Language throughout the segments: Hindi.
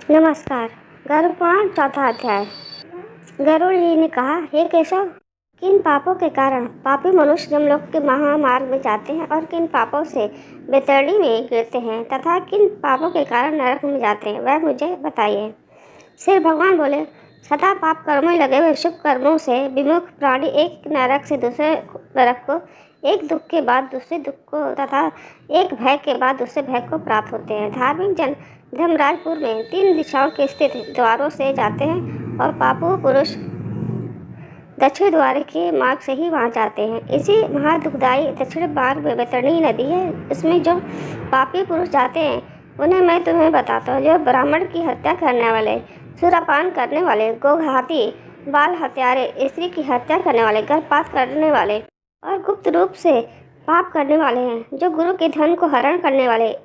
नमस्कार। गरुड़ पुराण चौथा अध्याय। गरुड़ जी ने कहा, हे केशव, किन पापों के कारण पापी मनुष्य जमलोक के महामार्ग में जाते हैं और किन पापों से बैतरणी में गिरते हैं तथा किन पापों के कारण नरक में जाते हैं, वह मुझे बताइए। फिर भगवान बोले, सदा पाप कर्मों में लगे हुए शुभ कर्मों से विमुख प्राणी एक नरक से दूसरे नरक को, एक दुख के बाद दूसरे दुख को तथा एक भय के बाद दूसरे भय को प्राप्त होते हैं। धार्मिक जन धर्मराजपुर में 3 दिशाओं के स्थित द्वारों से जाते हैं और पापू पुरुष दक्षिण द्वार के मार्ग से ही वहां जाते हैं। इसी महादुखदायी दक्षिण मार्ग में बैतरणी नदी है। इसमें जो पापी पुरुष जाते हैं उन्हें मैं तुम्हें बताता हूँ। जो ब्राह्मण की हत्या करने वाले, सुरापान करने वाले, गोघाती, बाल हत्यारे, स्त्री की हत्या करने वाले, गर्भपात करने वाले और गुप्त रूप से पाप करने वाले हैं, जो गुरु के धन को हरण करने वाले,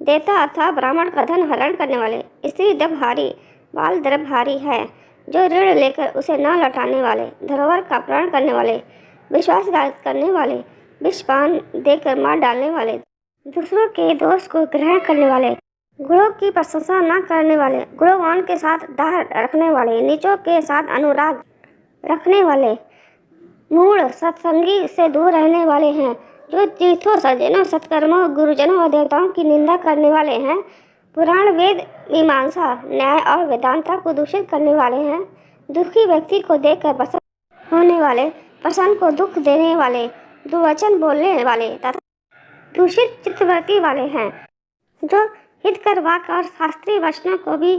देवता अथवा ब्राह्मण का धन हरण करने वाले, स्त्री द्रव्यहारी, बाल द्रव्यहारी है, जो ऋण लेकर उसे न लौटाने वाले, धरोहर का अपहरण करने वाले, विश्वासघात करने वाले, विषपान देकर मार डालने वाले, दूसरों के दोष को ग्रहण करने वाले, गुणों की प्रशंसा न करने वाले, गुणवान के साथ डाह रखने वाले, नीचों के साथ अनुराग रखने वाले, मूढ़ सत्संगी से दूर रहने वाले हैं, जो तीर्थों, सज्जनों, सत्कर्मों, गुरुजनों और देवताओं की निंदा करने वाले हैं, पुराण, वेद, मीमांसा, न्याय और वेदांता को दूषित करने वाले हैं, दुखी व्यक्ति को देखकर प्रसन्न होने वाले, प्रसन्न को दुख देने वाले, दुर्वचन बोलने वाले तथा दूषित चित्तवृत्ति वाले हैं, जो हितकर वाक्य और शास्त्रीय वचनों को भी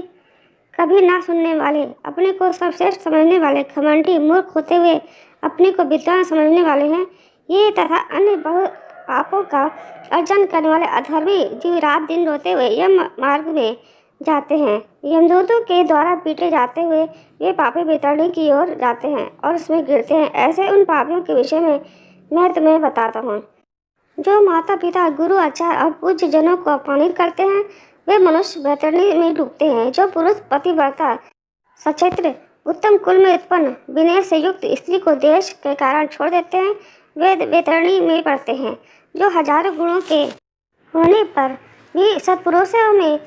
कभी ना सुनने वाले, अपने को सर्वश्रेष्ठ समझने वाले, घमंडी, मूर्ख होते हुए अपने को विद्वान समझने वाले हैं, ये तथा अन्य बहुत पापों का अर्जन करने वाले अधर्मी जीव रात दिन रोते हुए यम मार्ग में जाते हैं। यमदूतों के द्वारा पीटे जाते हुए वे पापी बैतरणी की ओर जाते हैं और उसमें गिरते हैं। ऐसे उन पापियों के विषय में मैं तुम्हें बताता हूँ। जो माता पिता, गुरु, आचार्य और पूज्य जनों को अपमानित करते हैं वे मनुष्य बैतरणी में डूबते हैं। जो पुरुष पतिव्रता, सचैत्र, उत्तम कुल में उत्पन्न, विनय से युक्त स्त्री को देश के कारण छोड़ देते हैं वे बैतरणी में पड़ते हैं। जो हजारों गुणों के होने पर भी सत्पुरुषों में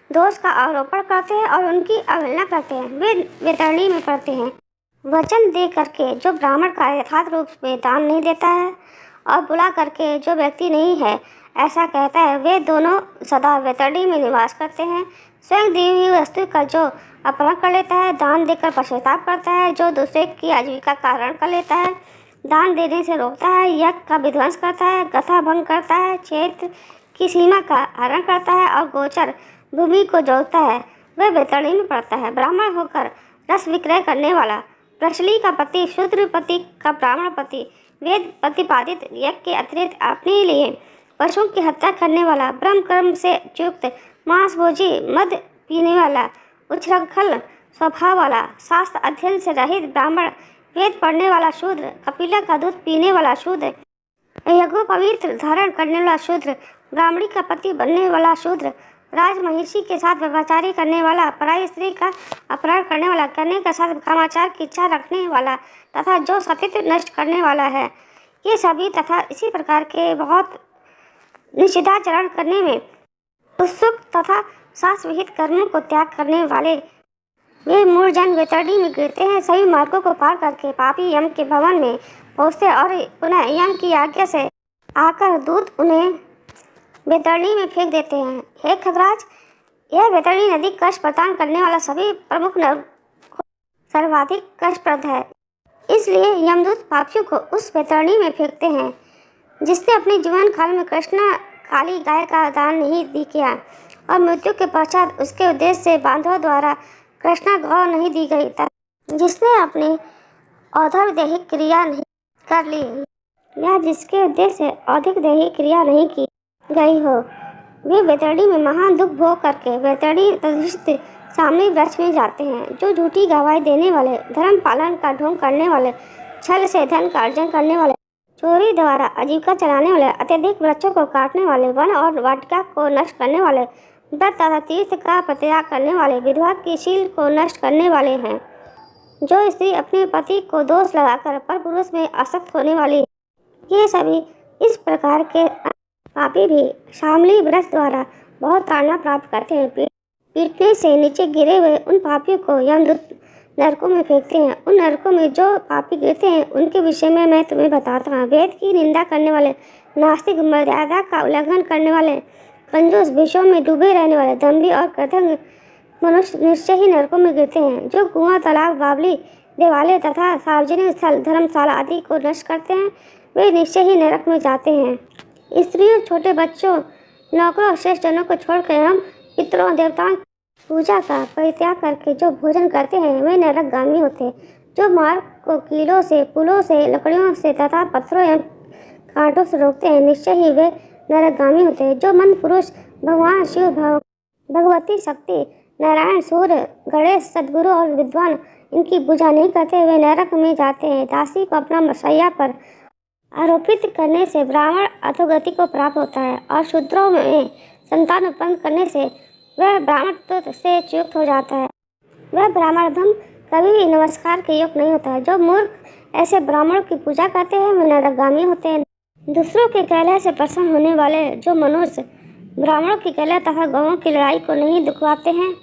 दोष का आरोपण करते हैं और उनकी अवहेलना करते हैं वे बैतरणी में पड़ते हैं। वचन दे करके जो ब्राह्मण का यथार्थ रूप में दान नहीं देता है और बुला करके जो व्यक्ति नहीं है ऐसा कहता है, वे दोनों सदा बैतरणी में निवास करते हैं। स्वयं दी हुई वस्तु का जो अपहरण कर लेता है, दान देकर पश्चाताप करता है, जो दूसरे की आजीविका का हरण कर लेता है, दान देने से रोकता है, यज्ञ का विध्वंस करता है, कथा भंग करता है, क्षेत्र की सीमा का हरण करता है और गोचर भूमि को जोतता है, वह बैतरणी में पड़ता है। ब्राह्मण होकर रस विक्रय करने वाला, प्रचली का पति, शूद्र पति का ब्राह्मण पति, वेद प्रतिपादित यज्ञ के अतिरिक्त अपने लिए पशुओं की हत्या करने वाला, ब्रह्म कर्म से युक्त, मांस भोजी, मद पीने वाला, उच्छृंखल स्वभाव वाला, शास्त्र अध्ययन से रहित ब्राह्मण, वेद पढ़ने वाला शूद्र, कपिला का दूध पीने वाला शूद्र, यज्ञोपवीत धारण करने वाला शूद्र, ब्राह्मणी का पति बनने वाला शूद्र, राजमहिषी के साथ व्यभिचारी करने वाला, पराई स्त्री का अपहरण करने वाला, कन्या के साथ कामाचार की इच्छा रखने वाला तथा जो सतीत्व नष्ट करने वाला है, ये सभी तथा इसी प्रकार के बहुत निषिद्धाचरण करने में उत्सुक तथा शास्त्र विहित कर्मों को त्याग करने वाले वे मूढ़जन बैतरणी में गिरते हैं। सभी मार्गों को पार करके पापी यम के भवन में पहुँचते और पुनः यम की आज्ञा से आकर दूत उन्हें बैतरणी में फेंक देते हैं। हे खगराज, यह बैतरणी नदी कष्ट प्रदान करने वाला सभी प्रमुख नर सर्वाधिक कष्टप्रद है, इसलिए यमदूत पापियों को उस बैतरणी में फेंकते हैं। जिसने अपने जीवन काल में कृष्णा काली गाय का दान नहीं दी किया और मृत्यु के पश्चात उसके उद्देश्य से बांधवों द्वारा कृष्णा गौ नहीं दी गई था, जिसने अपने औधर दैहिक क्रिया नहीं कर ली या जिसके उद्देश्य से अधिक दैहिक क्रिया नहीं की गई हो, वे बैतरणी में महान दुख भोग करके बैतरणी अधिष्ठित सामने वृक्ष में जाते हैं। जो झूठी गवाही देने वाले, धर्म पालन का ढोंग करने वाले, छल से धन का अर्जन करने वाले, चोरी द्वारा आजीविका चलाने वाले, अत्यधिक वृक्षों को काटने वाले, वन और वाटिका को नष्ट करने वाले, व्रत तथा तीर्थ का परित्याग करने वाले, विधवा की शील को नष्ट करने वाले हैं। जो स्त्री अपने पति को दोष लगाकर पर पुरुष में आसक्त होने वाली, ये सभी इस प्रकार के पापी भी शामली व्रत द्वारा बहुत ताड़ना प्राप्त करते हैं, पीटने से नीचे गिरे हुए उन पापियों को यमदूत नरकों में फेंकते हैं। उन नरकों में जो पापी गिरते हैं उनके विषय में मैं तुम्हें बताता हूँ। वेद की निंदा करने वाले, नास्तिक, मर्यादा का उल्लंघन करने वाले, कंजूस, विषयों में डूबे रहने वाले, दंभी और कृतज्ञ मनुष्य निश्चय ही नरकों में गिरते हैं। जो कुआं, तालाब, बावली, देवालय तथा सार्वजनिक स्थल, धर्मशाला आदि को नष्ट करते हैं वे निश्चय ही नरक में जाते हैं। स्त्रियों, छोटे बच्चों, नौकरों और श्रेष्ठ जनों को छोड़कर एवं पितरों, देवताओं की पूजा का परित्याग करके जो भोजन करते हैं वे नरकगामी होते हैं। जो मार्ग को कीलों से, पुलों से, लकड़ियों से तथा पत्थरों एवं कांटों से रोकते हैं निश्चय ही वे नरकगामी होते हैं। जो मंद पुरुष भगवान शिव, भगवती शक्ति, नारायण, सूर्य, गणेश, सद्गुरु और विद्वान इनकी पूजा नहीं करते वे नरक में जाते हैं। दासी को अपना मसैया पर आरोपित करने से ब्राह्मण अधोगति को प्राप्त होता है और शूद्रों में संतान उत्पन्न करने से वह ब्राह्मणत्व से च्युत हो जाता है। वह ब्राह्मणधम कभी भी नमस्कार के योग्य नहीं होता है। जो मूर्ख ऐसे ब्राह्मणों की पूजा करते हैं वे नरकगामी होते हैं। दूसरों के कलह से प्रसन्न होने वाले जो मनुष्य ब्राह्मणों की कलह तथा गौओं की लड़ाई को नहीं दुखवाते हैं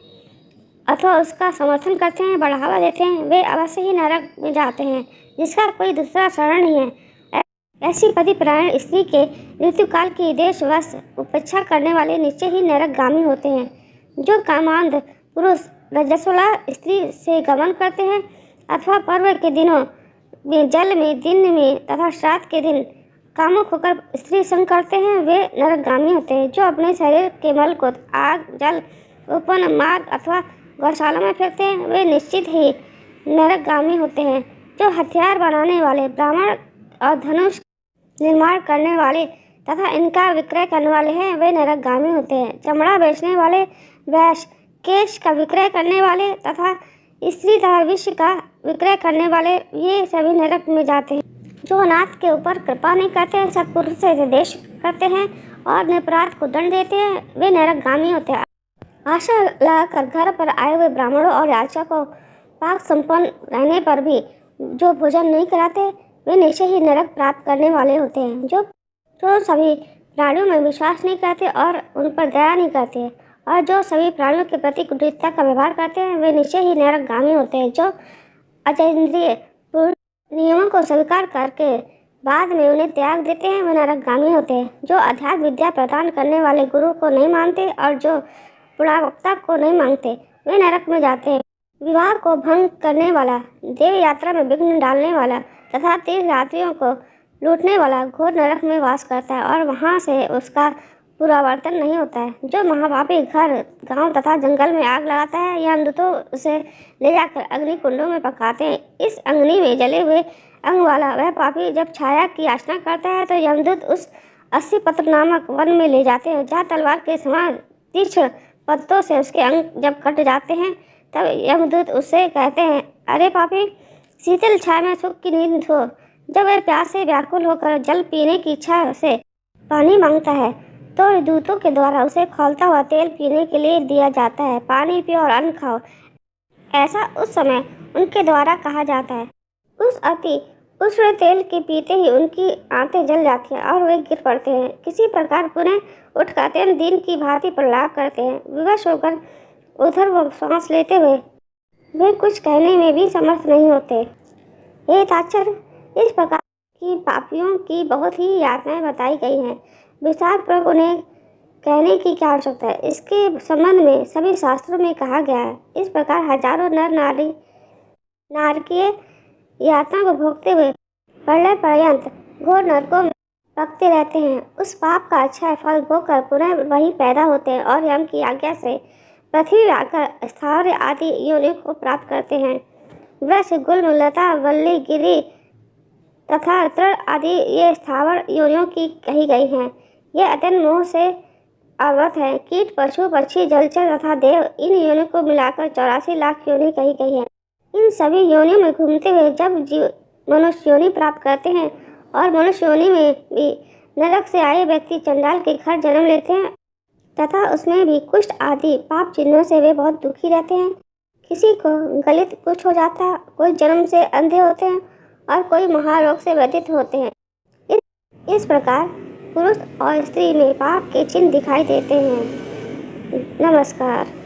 अथवा उसका समर्थन करते हैं, बढ़ावा देते हैं, वे अवश्य ही नरक में जाते हैं जिसका कोई दूसरा शरण नहीं है। ऐसी पतिपरायण स्त्री के ऋतुकाल की देशवश उपेक्षा करने वाले निश्चय ही नरकगामी होते हैं। जो कामांध पुरुष रजस्वला स्त्री से गमन करते हैं अथवा पर्व के दिनों में जल में, दिन में तथा श्राद्ध के दिन कामुक होकर स्त्री संग करते हैं वे नरकगामी होते हैं। जो अपने शरीर के मल को आग, जल, उपवन, मार्ग अथवा गौशाला में फेंकते हैं वे निश्चित ही नरकगामी होते हैं। जो हथियार बनाने वाले, ब्राह्मण और धनुष निर्माण करने वाले तथा इनका विक्रय करने वाले हैं वे नरकगामी होते हैं। चमड़ा बेचने वाले, वैश्य, केश का विक्रय करने वाले तथा स्त्री तथा विष का विक्रय करने वाले ये सभी नरक में जाते हैं। जो अनाथ के ऊपर कृपा नहीं करते हैं, सत्पुरुष से देश करते हैं और निरपराध को दंड देते हैं वे नरकगामी होते हैं। आशा लगाकर घर पर आए हुए ब्राह्मणों और याचकों को पाक संपन्न रहने पर भी जो भोजन नहीं कराते वे निश्चय ही नरक प्राप्त करने वाले होते हैं। जो सभी प्राणियों में विश्वास नहीं करते और उन पर दया नहीं करते और जो सभी प्राणियों के प्रति कुटिलता का व्यवहार करते हैं वे निश्चय ही नरकगामी होते हैं। जो अचेंद्रिय नियमों को स्वीकार करके बाद में उन्हें त्याग देते हैं वे नरकगामी होते हैं। जो अध्यात्म विद्या प्रदान करने वाले गुरु को नहीं मानते और जो पुरावक्ता को नहीं मांगते वे नरक में जाते हैं। विवाह को भंग करने वाला, देव यात्रा में विघ्न डालने वाला तथा तीर्थयात्रियों को लूटने वाला घोर नरक में वास करता है और वहाँ से उसका पुनरावर्तन नहीं होता है। जो महापापी घर, गांव तथा जंगल में आग लगाता है यमदूतों उसे ले जाकर अग्नि कुंडों में पकाते हैं। इस अग्नि में जले हुए अंग वाला वह पापी जब छाया की याचना करता है तो यमदूत उस 80 पत्र नामक वन में ले जाते हैं जहाँ तलवार के समान तीक्ष्ण पत्तों से उसके अंग जब कट जाते हैं तब यमदूत उससे कहते हैं, अरे पापी, शीतल छाया में सुख की नींद हो। जब वह प्यास से व्याकुल होकर जल पीने की इच्छा से पानी मांगता है तो दूतों के द्वारा उसे खौलता हुआ तेल पीने के लिए दिया जाता है। पानी पियो और अन्न खाओ, ऐसा उस समय उनके द्वारा कहा जाता है। उस अति उष्ण तेल के पीते ही उनकी आंतें जल जाती हैं और वे गिर पड़ते हैं। किसी प्रकार पुनः उठकर अत्यंत दिन की भांति प्रलाप करते हैं। विवश होकर उधर वो सांस लेते हुए वे कुछ कहने में भी समर्थ नहीं होते। हे ताचर, इस प्रकार की पापियों की बहुत ही यातनाएं बताई गई हैं। विस्तार पर उन्हें कहने की क्या आवश्यकता है। इसके संबंध में सभी शास्त्रों में कहा गया है। इस प्रकार हजारों नर नारी नारकीय यातना को भोगते हुए प्रलय पर्यंत घोर नरकों में पकते रहते हैं। उस पाप का अच्छा फल भोगकर पुनः वही पैदा होते हैं और यम की आज्ञा से पृथ्वी आकर स्थावर आदि योनियों को प्राप्त करते हैं। वृक्ष, गुल्म, लता, वल्ली, गिरी तथा तृण आदि ये स्थावर योनियों की कही गई हैं। ये अत्यंत मोह से आवृत है। कीट, पशु, पक्षी, जलचर तथा देव इन योनियों को मिलाकर 84 लाख योनि कही गई है। इन सभी योनियों में घूमते हुए जब जीव मनुष्य योनि प्राप्त करते हैं और मनुष्य योनि में भी नरक से आए व्यक्ति चंडाल के घर जन्म लेते हैं तथा उसमें भी कुष्ठ आदि पाप चिन्हों से वे बहुत दुखी रहते हैं। किसी को गलित कुछ हो जाता है, कोई जन्म से अंधे होते हैं और कोई महारोग से व्यथित होते हैं। इस प्रकार पुरुष और स्त्री में पाप के चिन्ह दिखाई देते हैं। नमस्कार।